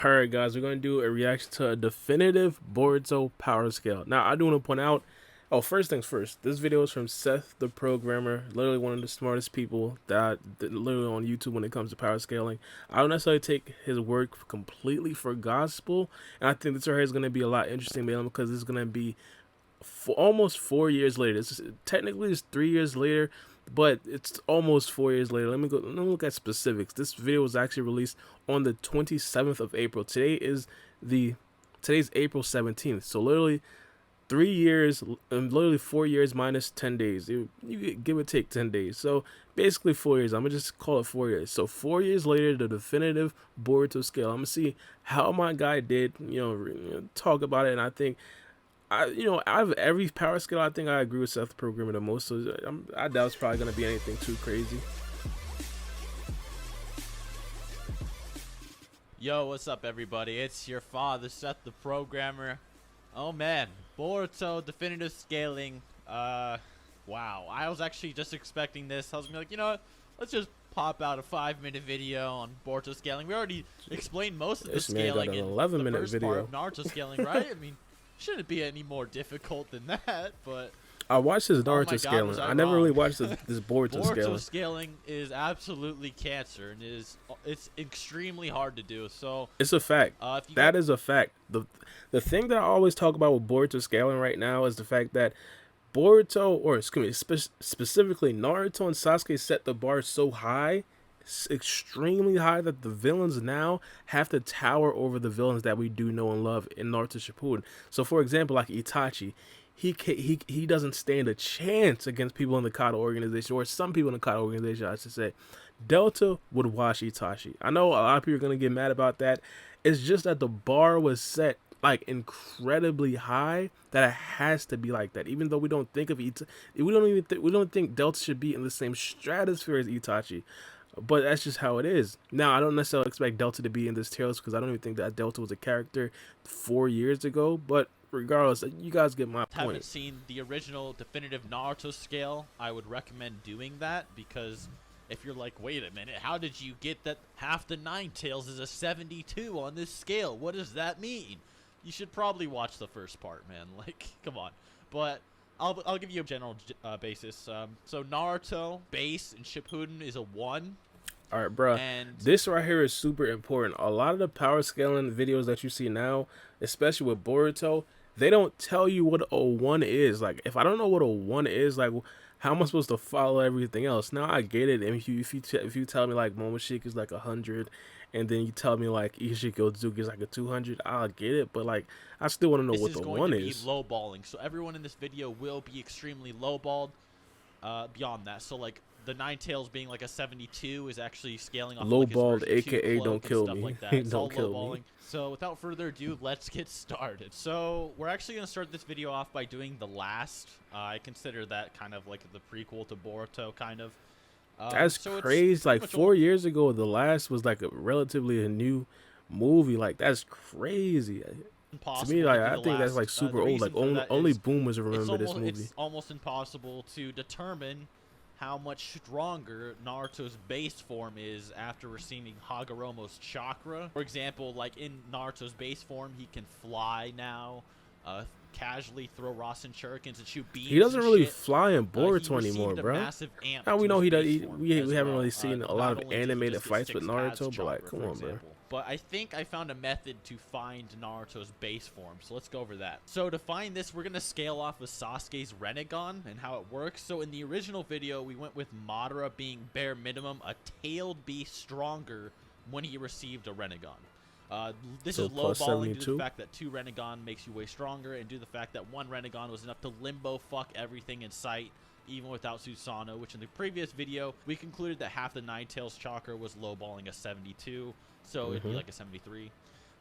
Alright guys, we're going to do a reaction to a definitive Boruto power scale. Now, I do want to point out, first things first, this video is from Seth, the programmer, literally one of the smartest people that literally on YouTube when it comes to power scaling. I don't necessarily take his work completely for gospel, and I think this right here is going to be a lot interesting, man, because this is going to be almost 4 years later. Technically it's 3 years later, but it's almost 4 years later. Let me look at specifics. This video was actually released on the 27th of April. Today's April 17th. So literally 3 years, literally 4 years minus 10 days. You give or take 10 days. So basically 4 years. I'm gonna just call it 4 years. So 4 years later, the definitive Boruto scale. I'm gonna see how my guy did. Talk about it, and I think out of every power scale, I think I agree with Seth programming the most. So I doubt it's probably gonna be anything too crazy. Yo, what's up, everybody? It's your father, Seth, the programmer. Oh man, Boruto definitive scaling. Wow. I was actually just expecting this. I was gonna be like, you know what? Let's just pop out a 5-minute video on Boruto scaling. We already explained most of the scaling in the 11-minute first video. part of Naruto scaling, right? I mean, shouldn't be any more difficult than that, but I watched his Naruto scaling. I never really watched this Boruto scaling. Boruto scaling is absolutely cancer, and it's extremely hard to do. So it's a fact. That is a fact. The thing that I always talk about with Boruto scaling right now is the fact that Boruto, or excuse me, specifically Naruto and Sasuke set the bar so high, extremely high, that the villains now have to tower over the villains that we do know and love in Naruto Shippuden. So for example, like Itachi, he doesn't stand a chance against people in the Kata organization, or some people in the Kata organization, I should say. Delta would wash Itachi. I know a lot of people are gonna get mad about that. It's just that the bar was set like incredibly high, that it has to be like that. Even though we don't think of we don't think Delta should be in the same stratosphere as Itachi. But that's just how it is. Now, I don't necessarily expect Delta to be in this Tales, because I don't even think that Delta was a character 4 years ago. But regardless, you guys get my point. Haven't seen the original definitive Naruto scale, I would recommend doing that, because if you're like, wait a minute, how did you get that half the Nine Tails is a 72 on this scale? What does that mean? You should probably watch the first part, man. Like, come on. But I'll give you a general basis. So Naruto base in Shippuden is a 1. All right, bro. And this right here is super important. A lot of the power scaling videos that you see now, especially with Boruto, they don't tell you what a 1 is. Like, if I don't know what a 1 is, like, how am I supposed to follow everything else? Now I get it. And if you tell me like Momoshiki is like 100, and then you tell me like Ishiki Ozuki is like a 200, I'll get it. But like, I still want to know what the 1 is. This is going to be lowballing. So everyone in this video will be extremely lowballed. Beyond that, so like the Nine Tails being like a 72 is actually scaling off lowballed, like aka don't kill me. Like that. Don't kill me. So without further ado, let's get started. So we're actually going to start this video off by doing the last. I consider that kind of like the prequel to Boruto, kind of. That's crazy. Like 4 years ago, the last was like a relatively new movie. Like, that's crazy. To me, like, I think that's like super old. Like, only boomers remember this movie. It's almost impossible to determine how much stronger Naruto's base form is after receiving Hagoromo's chakra. For example, like in Naruto's base form, he can fly now, casually throw Rasen shurikens and shoot beams. He doesn't really fly in Boruto anymore, bro. Now we know he does. We haven't really seen a lot of animated fights with Naruto, but like, come on, bro. But I think I found a method to find Naruto's base form, so let's go over that. So to find this, we're going to scale off of Sasuke's Rinnegan and how it works. So in the original video, we went with Madara being bare minimum a tailed beast stronger when he received a Rinnegan. This is lowballing due to the fact that 2 Rinnegan makes you way stronger, and due to the fact that 1 Rinnegan was enough to limbo fuck everything in sight, even without Susanoo, which in the previous video, we concluded that half the Nine Tails chakra was lowballing a 72, so it'd be like a 73.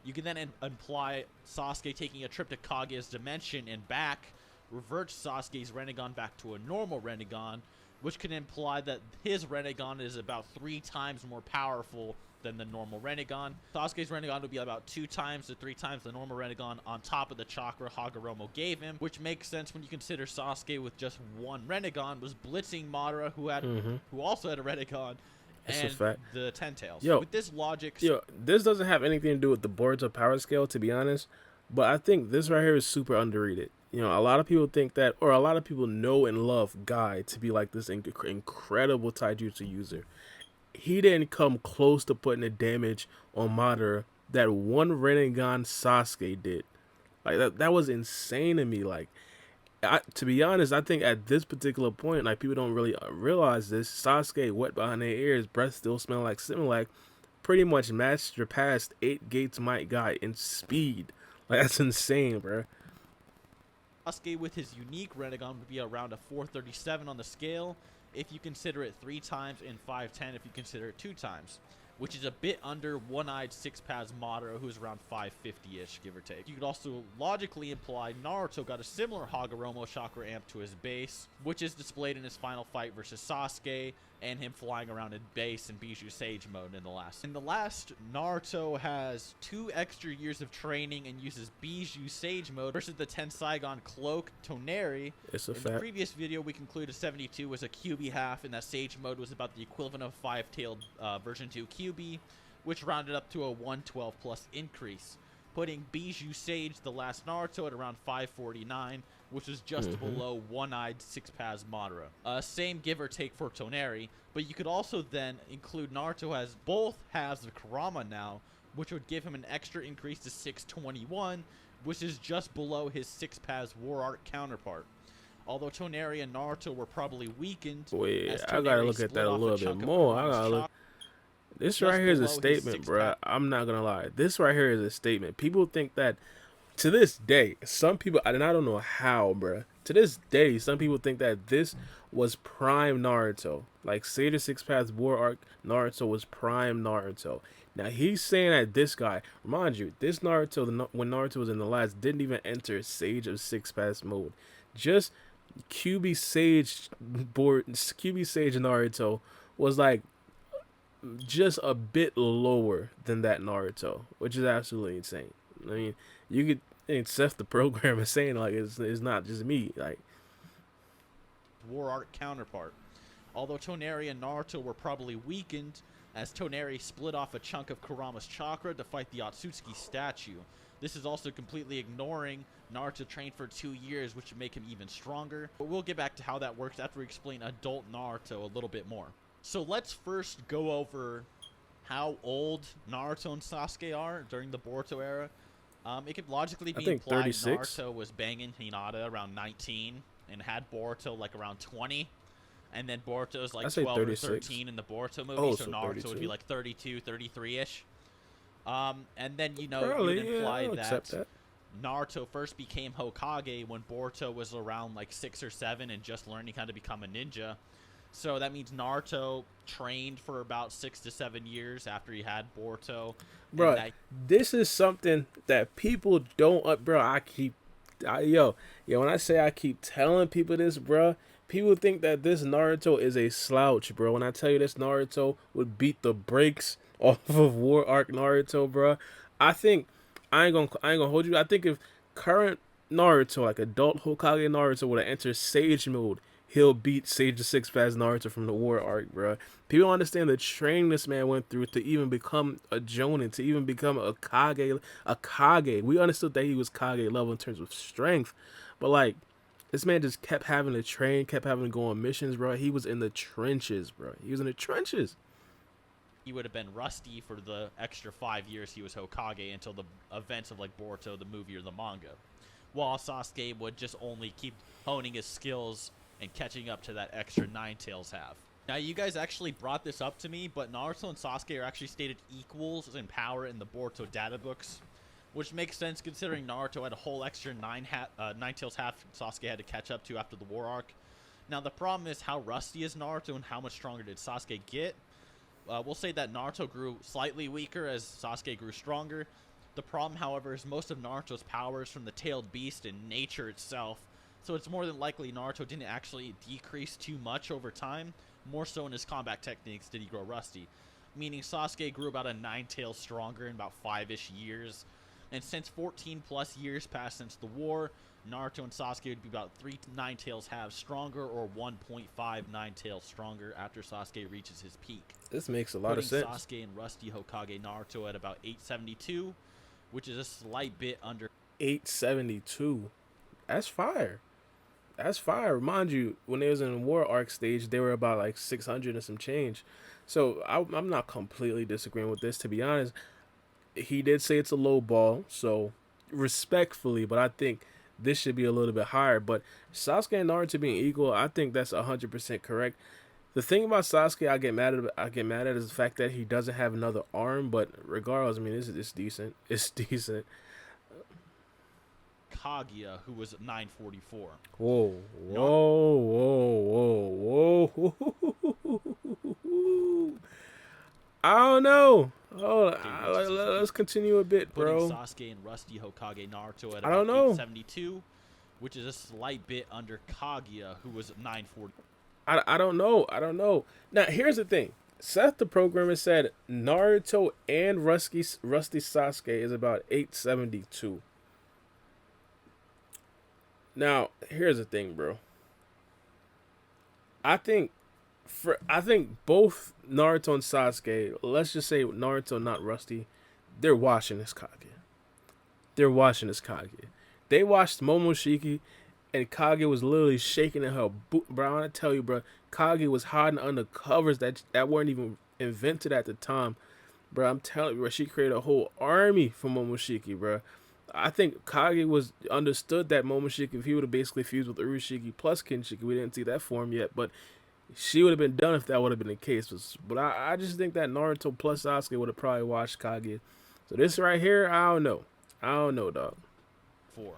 You can then imply Sasuke taking a trip to Kaguya's dimension and back, reverts Sasuke's Rinnegan back to a normal Rinnegan, which can imply that his Rinnegan is about 3 times more powerful than the normal Rinnegan. Sasuke's Rinnegan would be about 2 times to 3 times the normal Rinnegan on top of the chakra Hagoromo gave him, which makes sense when you consider Sasuke with just 1 Rinnegan was blitzing Madara, who also had a Rinnegan, It's a and fact. the Ten Tails. Yo, With this logic, this doesn't have anything to do with the Boruto power scale, to be honest. But I think this right here is super underrated. A lot of people think that, or a lot of people know and love Guy to be like this incredible taijutsu user. He didn't come close to putting the damage on Madara that one Rinnegan Sasuke did. Like that was insane to me. Like, to be honest, I think at this particular point, like people don't really realize this. Sasuke, wet behind their ears, breath still smelling like Similac, pretty much matched your past 8 Gates Might guy in speed. Like that's insane, bro. Sasuke with his unique Rinnegan would be around a 437 on the scale if you consider it 3 times, and 510 if you consider it 2 times, which is a bit under one-eyed six-paths Madara, who's around 550-ish, give or take. You could also logically imply Naruto got a similar Hagoromo chakra amp to his base, which is displayed in his final fight versus Sasuke, and him flying around in base and Bijou Sage mode in the last. In the last, Naruto has 2 extra years of training and uses Bijou Sage mode versus the Tenseigan Cloak Toneri. It's a In fact. the previous video, we concluded 72 was a QB half, and that Sage mode was about the equivalent of 5-tailed version 2 QB, which rounded up to a 112 plus increase, putting Bijou Sage, the last Naruto, at around 549, which was just below one-eyed six-paths Madara. Same give or take for Toneri, but you could also then include Naruto as both halves of Kurama now, which would give him an extra increase to 621, which is just below his six-paths War Art counterpart. Although Toneri and Naruto were probably weakened, Wait, as I gotta Toneri look at split that a off little chunk bit of more. I Kurama's gotta look. chakra This just right here is a below his statement, bruh. six-path. I'm not gonna lie. This right here is a statement. People think that, to this day, some people, and I don't know how, bruh. To this day, some people think that this was prime Naruto. Like Sage of Six Paths War Arc Naruto was prime Naruto. Now he's saying that this guy, remind you, this Naruto, when Naruto was in the last, didn't even enter Sage of Six Paths mode. Just QB Sage Naruto was like just a bit lower than that Naruto, which is absolutely insane. I mean, you could, and Seth the programmer saying like it's not just me. Like, War Art counterpart. Although Toneri and Naruto were probably weakened, as Toneri split off a chunk of Kurama's chakra to fight the Otsutsuki statue. This is also completely ignoring Naruto trained for 2 years, which would make him even stronger. But we'll get back to how that works after we explain adult Naruto a little bit more. So let's first go over how old Naruto and Sasuke are during the Boruto era. It could logically be think implied 36. Naruto was banging Hinata around 19 and had Boruto like around 20. And then Boruto's like I say 12 36. or 13 in the Boruto movie, Oh, so so Naruto 32. would be like 32, 33-ish. And then, you probably, you'd imply I'll that accept that. Naruto first became Hokage when Boruto was around like 6 or 7 and just learning how to become a ninja. So that means Naruto trained for about 6 to 7 years after he had Boruto. Bro, That, this is something that people don't. Bro, yo, when I say I keep telling people this, bro, people think that this Naruto is a slouch, bro. When I tell you this Naruto would beat the brakes off of War Arc Naruto, bro, I think I ain't gonna hold you. I think if current Naruto, like adult Hokage Naruto, would have entered Sage mode, he'll beat Sage the Six Paths Naruto from the War Arc, bro. People don't understand the training this man went through to even become a Jonin, to even become a Kage. We understood that he was Kage level in terms of strength, but like this man just kept having to train, kept having to go on missions, bro. He was in the trenches, bro. He was in the trenches. he would have been rusty for the extra 5 years he was Hokage until the events of like Boruto, the movie or the manga. While Sasuke would just only keep honing his skills and catching up to that extra Nine Tails have. Now, you guys actually brought this up to me, but Naruto and Sasuke are actually stated equals in power in the Boruto data books, which makes sense considering Naruto had a whole extra Nine Tails half Sasuke had to catch up to after the War Arc. Now, the problem is how rusty is Naruto and how much stronger did Sasuke get? We'll say that Naruto grew slightly weaker as Sasuke grew stronger. The problem, however, is most of Naruto's power is from the tailed beast and nature itself, so it's more than likely Naruto didn't actually decrease too much over time. More so in his combat techniques did he grow rusty. Meaning Sasuke grew about a 9 tails stronger in about 5-ish years, And since 14 plus years passed since the war, Naruto and Sasuke would be about 3 Nine Tails halves stronger or 1.5 Nine Tails stronger after Sasuke reaches his peak. This makes a lot Putting of sense. Sasuke and Rusty Hokage Naruto at about 872, which is a slight bit under 872. That's fire. That's fire. Mind you, when they was in the war arc stage, they were about like 600 and some change. So I'm not completely disagreeing with this. To be honest, he did say it's a low ball, so respectfully, but I think this should be a little bit higher. But Sasuke and Naruto being equal, I think that's 100% correct. The thing about Sasuke, I get mad at is the fact that he doesn't have another arm. But regardless, I mean, it's decent. It's decent. Kaguya, who was 944. Whoa, whoa, whoa, whoa, whoa. I don't know. Hold on. Let's continue a bit, Putting bro. Sasuke and Rusty Hokage Naruto at I about don't know. 872, which is a slight bit under Kaguya, who was 940. I don't know. I don't know. Now, here's the thing. Seth, the programmer, said Naruto and Rusty Sasuke is about 872. Now, here's the thing, bro. I think both Naruto and Sasuke, let's just say Naruto, not Rusty, they're watching this Kage. They're watching this Kage. They watched Momoshiki, and Kage was literally shaking in her boot. Bro, I want to tell you, bro, Kage was hiding under covers that weren't even invented at the time. Bro, I'm telling you, bro, she created a whole army for Momoshiki, bro. I think Kage was understood that Momoshiki, if he would have basically fused with Urushiki plus Kinshiki, we didn't see that form yet, but she would have been done if that would have been the case. But I just think that Naruto plus Sasuke would have probably watched Kage. So this right here, I don't know. I don't know, dog. 4.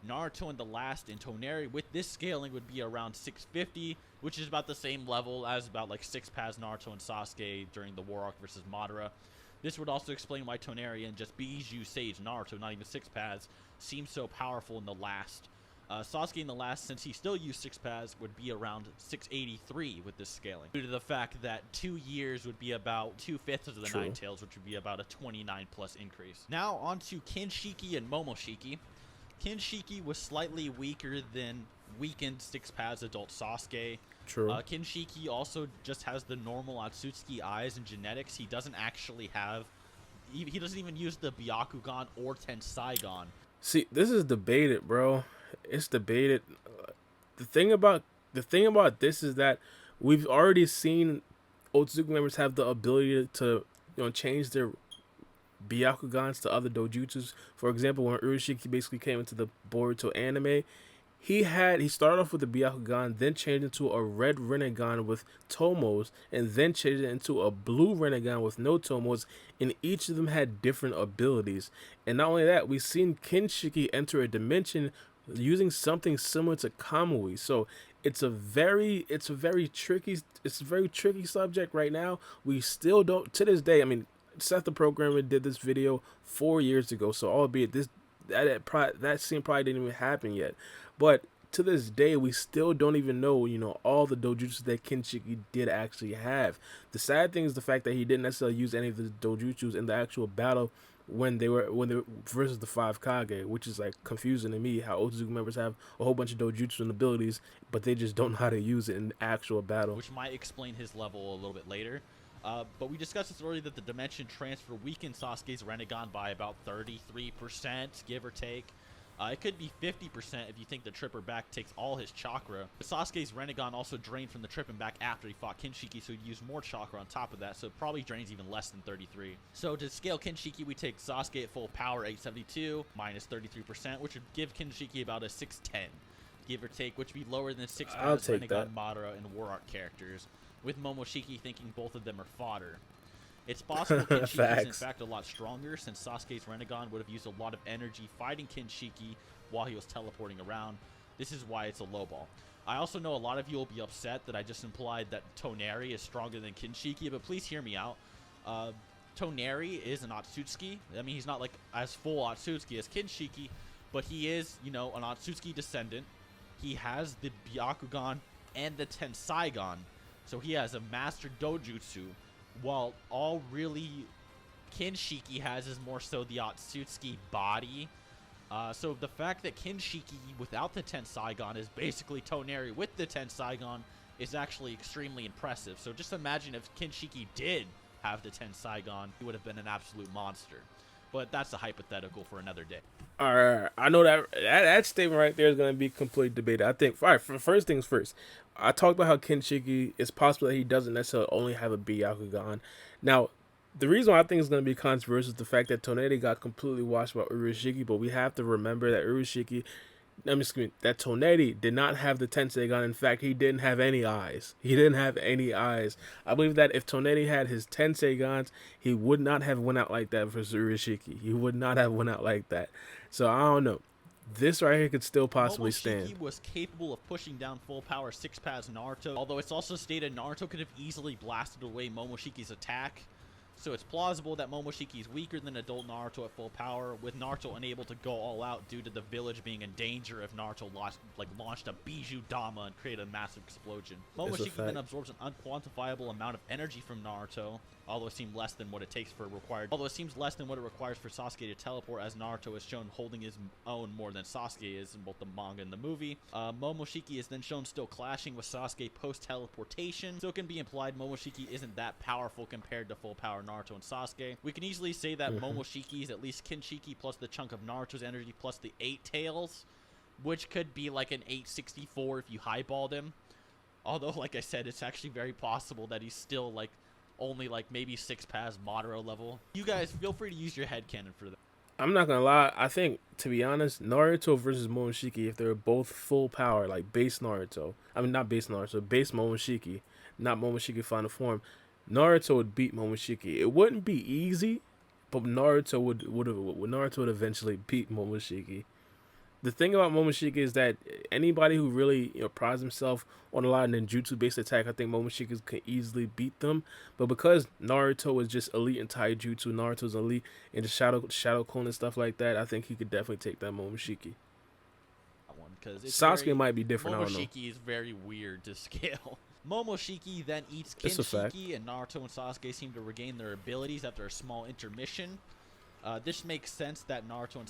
Naruto and the last in Toneri with this scaling would be around 650, which is about the same level as about like 6 Paz Naruto and Sasuke during the War Arc versus Madara. This would also explain why Toneri and just Bijou Sage Naruto, not even 6 Paz, seem so powerful in the last. Sasuke in the last, since he still used 6 Paz, would be around 683 with this scaling. Due to the fact that 2 years would be about 2/5 of the True. Nine Tails, which would be about a 29 plus increase. Now on to Kinshiki and Momoshiki. Kinshiki was slightly weaker than weakened 6 Paz adult Sasuke. True. Kinshiki also just has the normal Otsutsuki eyes and genetics. He doesn't actually have... He doesn't even use the Byakugan or Tensaigan. See, this is debated, bro. It's debated. The thing about this is that we've already seen Otsutsuki members have the ability to change their Byakugans to other dojutsus. For example, when Urushiki basically came into the Boruto anime, he started off with the Byakugan, then changed into a red Rinnegan with Tomos, and then changed it into a blue Rinnegan with no Tomos, and each of them had different abilities. And not only that, we've seen Kinshiki enter a dimension using something similar to Kamui. So it's a very tricky subject right now. We still don't, to this day, I mean, Seth the programmer did this video 4 years ago, so albeit that scene probably didn't even happen yet. But to this day, we still don't even know, all the dojutsus that Kinshiki did actually have. The sad thing is the fact that he didn't necessarily use any of the dojutsus in the actual battle when they were versus the 5 Kage, which is like confusing to me how Otsutsuki members have a whole bunch of dojutsu and abilities, but they just don't know how to use it in actual battle. Which might explain his level a little bit later. But we discussed this earlier that the dimension transfer weakened Sasuke's Rinnegan by about 33%, give or take. It could be 50% if you think the tripper back takes all his chakra. Sasuke's Rinnegan also drained from the tripping back after he fought Kinshiki, so he'd use more chakra on top of that, so it probably drains even less than 33. So to scale Kinshiki, we take Sasuke at full power, 872, minus 33%, which would give Kinshiki about a 610, give or take, which would be lower than 6 Rinnegan, Madara, and War Art characters, with Momoshiki thinking both of them are fodder. It's possible Kinshiki is in fact a lot stronger, since Sasuke's Rinnegan would have used a lot of energy fighting Kinshiki while he was teleporting around. This is why it's a low ball. I also know a lot of you will be upset that I just implied that Toneri is stronger than Kinshiki, but please hear me out. Toneri is an Otsutsuki. I mean, he's not like as full Otsutsuki as Kinshiki, but he is, an Otsutsuki descendant. He has the Byakugan and the Tensaigan, so he has a master dojutsu, while all really Kinshiki has is more so the Otsutsuki body. So the fact that Kinshiki without the Tensaigon is basically Toneri with the Tensaigon is actually extremely impressive. So just imagine if Kinshiki did have the Tensaigon, he would have been an absolute monster. But that's a hypothetical for another day. All right, I know that statement right there is going to be completely debated. I think, all right, for first things first, I talked about how Kinshiki, it's possible that he doesn't necessarily only have a Byakugan. Now, the reason why I think it's going to be controversial is the fact that Toneri got completely washed by Urashiki, but we have to remember that that Toneri did not have the Tenseigan. In fact, he didn't have any eyes. He didn't have any eyes. I believe that if Toneri had his Tenseigans, he would not have went out like that versus Urashiki. He would not have went out like that. So I don't know. This right here could still possibly stand. Momoshiki was capable of pushing down full power 6-pass Naruto, although it's also stated Naruto could have easily blasted away Momoshiki's attack. So it's plausible that Momoshiki is weaker than adult Naruto at full power, with Naruto unable to go all out due to the village being in danger if Naruto launched a Bijou Dama and created a massive explosion. Momoshiki then absorbs an unquantifiable amount of energy from Naruto, although it seems less than what it requires for Sasuke to teleport, as Naruto is shown holding his own more than Sasuke is in both the manga and the movie. Momoshiki is then shown still clashing with Sasuke post-teleportation, so it can be implied Momoshiki isn't that powerful compared to full power Naruto and Sasuke. We can easily say that Momoshiki is at least Kinshiki plus the chunk of Naruto's energy plus the 8 tails, which could be like an 864 if you highballed him. Although, like I said, it's actually very possible that he's still like only like maybe 6-pass Madara level. You guys feel free to use your headcanon for that. I'm not gonna lie. I think, to be honest, Naruto versus Momoshiki, if they were both full power, like base Naruto, I mean not base Naruto, base Momoshiki, not Momoshiki final form, Naruto would beat Momoshiki. It wouldn't be easy, but Naruto would eventually beat Momoshiki. The thing about Momoshiki is that anybody who really prides himself on a lot of ninjutsu based attack, I think Momoshiki can easily beat them. But because Naruto is just elite in taijutsu, Naruto's elite in the shadow clone and stuff like that, I think he could definitely take that Momoshiki. Sasuke might be different. Momoshiki is very weird to scale. Momoshiki then eats Kinshiki, and Naruto and Sasuke seem to regain their abilities after a small intermission. This makes sense that Naruto and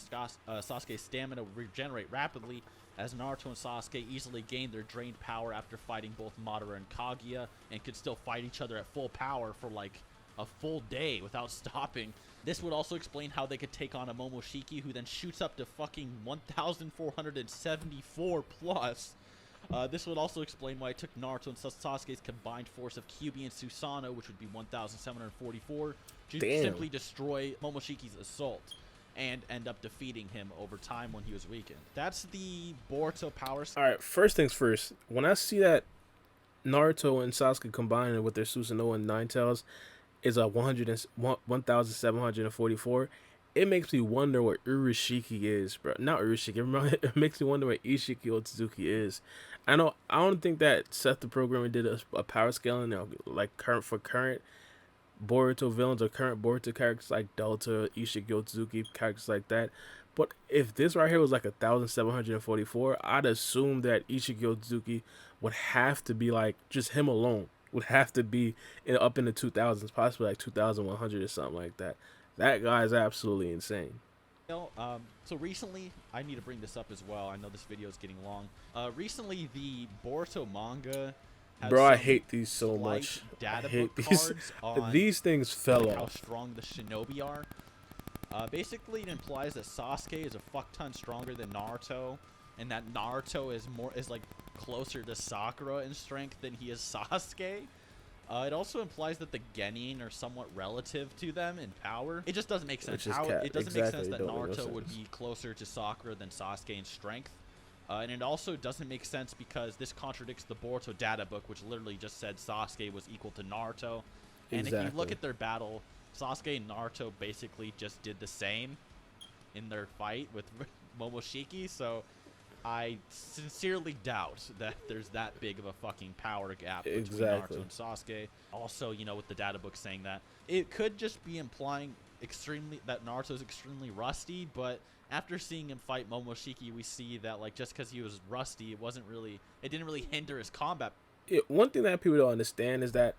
Sasuke's stamina regenerate rapidly, as Naruto and Sasuke easily gain their drained power after fighting both Madara and Kaguya, and could still fight each other at full power for like a full day without stopping. This would also explain how they could take on a Momoshiki who then shoots up to fucking 1,474 plus. This would also explain why it took Naruto and Sasuke's combined force of Kyuubi and Susanoo, which would be 1,744, to simply destroy Momoshiki's assault and end up defeating him over time when he was weakened. That's the Boruto power. Alright, first things first. When I see that Naruto and Sasuke combined with their Susanoo and Nine Tails is a 1,744, it makes me wonder what Urashiki is, bro. Not Urashiki. It makes me wonder what Ishiki Otsutsuki is. I don't think that Seth the programmer did a power scaling, like current Boruto villains or current Boruto characters like Delta, Ishiki Otsutsuki, characters like that. But if this right here was like 1,744, I'd assume that Ishiki Otsutsuki would have to be like just him alone would have to be up in the 2,000s, possibly like 2,100 or something like that. That guy is absolutely insane. So recently, I need to bring this up as well. I know this video is getting long. Recently, the Boruto manga has I hate these so much. I hate these. These things fell off. How strong the shinobi are. Basically, it implies that Sasuke is a fuck ton stronger than Naruto, and that Naruto is like closer to Sakura in strength than he is Sasuke. It also implies that the Genin are somewhat relative to them in power. It just doesn't make sense. It doesn't make sense that Naruto would be closer to Sakura than Sasuke in strength. And it also doesn't make sense because this contradicts the Boruto data book, which literally just said Sasuke was equal to Naruto. And if you look at their battle, Sasuke and Naruto basically just did the same in their fight with Momoshiki. So I sincerely doubt that there's that big of a fucking power gap between Naruto and Sasuke. Also, with the data book saying that, it could just be implying that Naruto's extremely rusty, but after seeing him fight Momoshiki, we see that just because he was rusty, it didn't really hinder his combat. One thing that people don't understand is that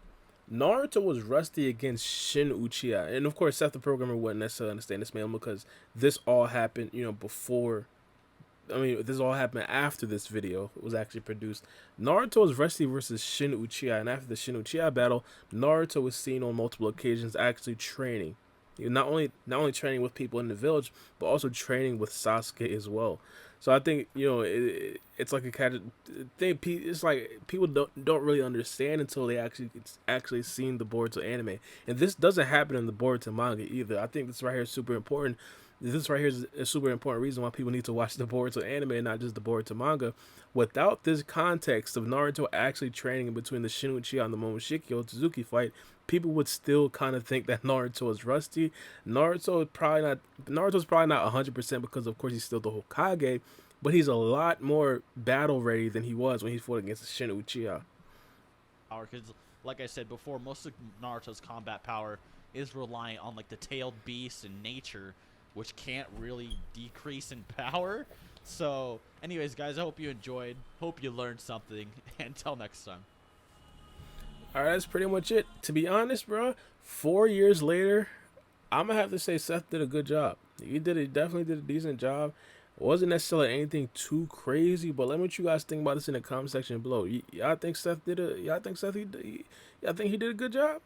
Naruto was rusty against Shin Uchiha, and of course, Seth the programmer wouldn't necessarily understand this man because this all happened, before. I mean, this all happened after this video was actually produced. Naruto was rusty versus Shin Uchiha, and after the Shin Uchiha battle, Naruto was seen on multiple occasions actually training. Not only training with people in the village, but also training with Sasuke as well. So I think it's like a kind of thing. It's like people don't really understand until they actually seen the Boruto anime, and this doesn't happen in the Boruto manga either. I think this right here is super important. This right here is a super important reason why people need to watch the Boruto anime and not just the Boruto manga. Without this context of Naruto actually training in between the Shin Uchiha and the Momoshiki Otsutsuki fight, people would still kind of think that Naruto is rusty. Naruto's probably not 100% because of course he's still the Hokage, but he's a lot more battle ready than he was when he fought against the Shin Uchiha. Power, because like I said before, most of Naruto's combat power is reliant on like the tailed beast and nature, which can't really decrease in power. So, anyways, guys, I hope you enjoyed. Hope you learned something. Until next time. All right, that's pretty much it. To be honest, bro, 4 years later, I'm gonna have to say Seth did a good job. He definitely did a decent job. It wasn't necessarily anything too crazy, but let me know what you guys think about this in the comment section below. Y'all think Seth did a? Y'all think Seth? Y'all think he did a good job?